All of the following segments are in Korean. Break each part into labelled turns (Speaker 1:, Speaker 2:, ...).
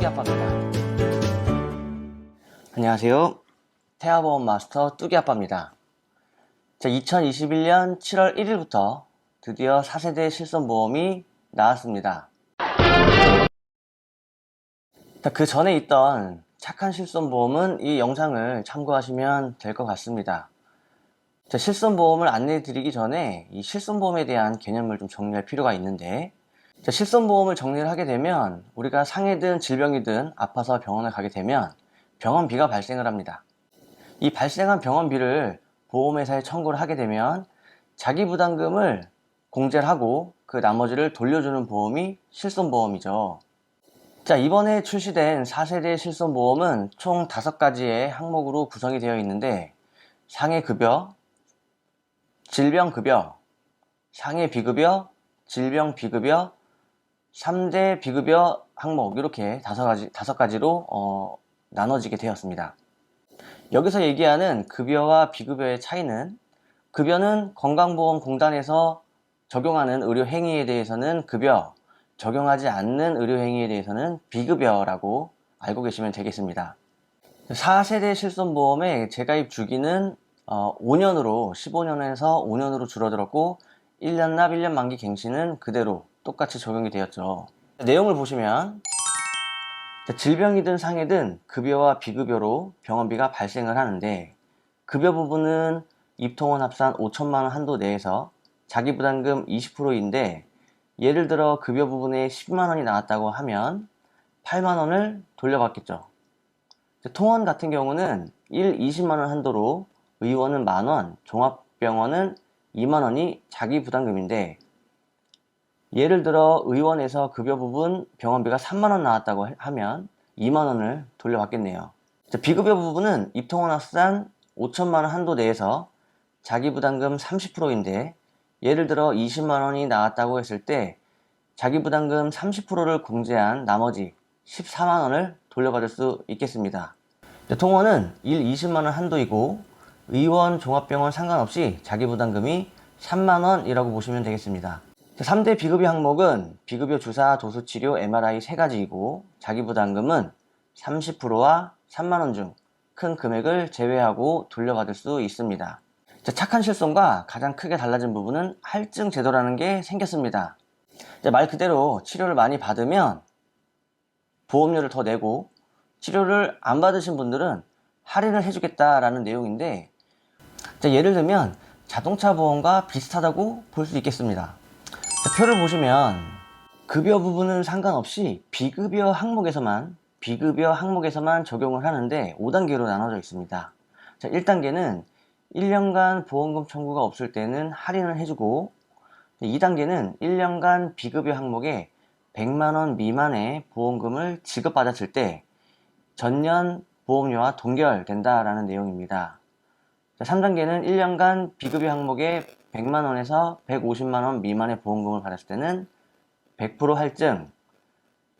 Speaker 1: 뚜기아빠입니다. 안녕하세요. 태아보험 마스터 뚜기아빠입니다. 2021년 7월 1일부터 드디어 4세대 실손보험이 나왔습니다. 그 전에 있던 착한 실손보험은 이 영상을 참고하시면 될 것 같습니다. 실손보험을 안내해 드리기 전에 이 실손보험에 대한 개념을 좀 정리할 필요가 있는데, 실손보험을 정리를 하게 되면 우리가 상해든 질병이든 아파서 병원을 가게 되면 병원비가 발생을 합니다. 이 발생한 병원비를 보험회사에 청구를 하게 되면 자기 부담금을 공제를 하고 그 나머지를 돌려주는 보험이 실손보험이죠. 이번에 출시된 4세대 실손보험은 총 5가지의 항목으로 구성이 되어 있는데, 상해급여, 질병급여, 상해비급여, 질병비급여, 3대 비급여 항목, 이렇게 5가지로 나눠지게 되었습니다. 여기서 얘기하는 급여와 비급여의 차이는, 급여는 건강보험공단에서 적용하는 의료행위에 대해서는 급여, 적용하지 않는 의료행위에 대해서는 비급여라고 알고 계시면 되겠습니다. 4세대 실손보험의 재가입 주기는 5년으로 15년에서 5년으로 줄어들었고, 1년 납 1년 만기 갱신은 그대로 똑같이 적용이 되었죠. 내용을 보시면 질병이든 상해든 급여와 비급여로 병원비가 발생을 하는데, 급여 부분은 입통원 합산 5천만원 한도 내에서 자기부담금 20%인데, 예를 들어 급여 부분에 10만원이 나왔다고 하면 8만원을 돌려받겠죠. 통원 같은 경우는 20만원 한도로 의원은 만원, 종합병원은 2만원이 자기부담금인데, 예를 들어 의원에서 급여 부분 병원비가 3만원 나왔다고 하면 2만원을 돌려받겠네요. 비급여 부분은 입통원 합산 5천만원 한도 내에서 자기부담금 30%인데, 예를 들어 20만원이 나왔다고 했을 때 자기부담금 30%를 공제한 나머지 14만원을 돌려받을 수 있겠습니다. 통원은 20만원 한도이고, 의원, 종합병원 상관없이 자기부담금이 3만원이라고 보시면 되겠습니다. 3대 비급여 항목은 비급여 주사, 도수치료, MRI 3가지이고, 자기부담금은 30%와 3만원 중 큰 금액을 제외하고 돌려받을 수 있습니다. 착한 실손과 가장 크게 달라진 부분은 할증 제도라는 게 생겼습니다. 말 그대로 치료를 많이 받으면 보험료를 더 내고, 치료를 안 받으신 분들은 할인을 해주겠다라는 내용인데, 예를 들면 자동차 보험과 비슷하다고 볼 수 있겠습니다. 표를 보시면 급여 부분은 상관없이 비급여 항목에서만 적용을 하는데 5단계로 나눠져 있습니다. 1단계는 1년간 보험금 청구가 없을 때는 할인을 해주고, 2단계는 1년간 비급여 항목에 100만원 미만의 보험금을 지급받았을 때 전년 보험료와 동결된다라는 내용입니다. 3단계는 1년간 비급여 항목에 100만원에서 150만원 미만의 보험금을 받았을 때는 100% 할증,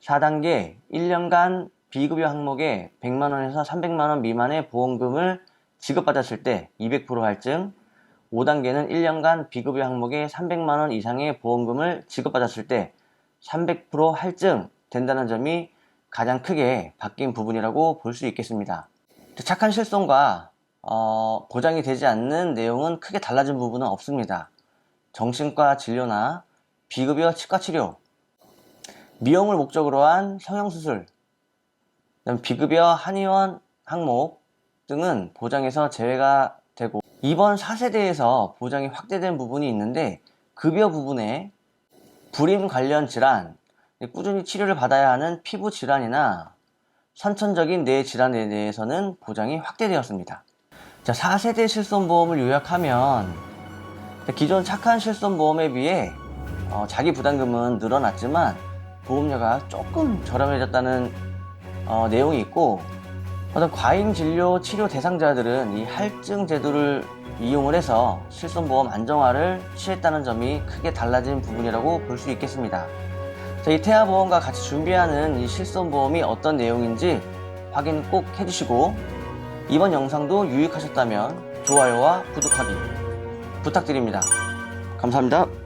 Speaker 1: 4단계 1년간 비급여 항목에 100만원에서 300만원 미만의 보험금을 지급받았을 때 200% 할증, 5단계는 1년간 비급여 항목에 300만원 이상의 보험금을 지급받았을 때 300% 할증 된다는 점이 가장 크게 바뀐 부분이라고 볼 수 있겠습니다. 착한 실손과 보장이 되지 않는 내용은 크게 달라진 부분은 없습니다. 정신과 진료나 비급여 치과치료, 미용을 목적으로 한 성형수술, 비급여 한의원 항목 등은 보장에서 제외가 되고, 이번 4세대에서 보장이 확대된 부분이 있는데, 급여 부분에 불임 관련 질환, 꾸준히 치료를 받아야 하는 피부 질환이나 선천적인 뇌 질환에 대해서는 보장이 확대되었습니다. 4세대 실손보험을 요약하면, 기존 착한 실손보험에 비해 자기 부담금은 늘어났지만 보험료가 조금 저렴해졌다는 내용이 있고, 어떤 과잉 진료 치료 대상자들은 이 할증 제도를 이용을 해서 실손보험 안정화를 취했다는 점이 크게 달라진 부분이라고 볼 수 있겠습니다. 이 태아보험과 같이 준비하는 이 실손보험이 어떤 내용인지 확인 꼭 해주시고, 이번 영상도 유익하셨다면 좋아요와 구독하기 부탁드립니다. 감사합니다.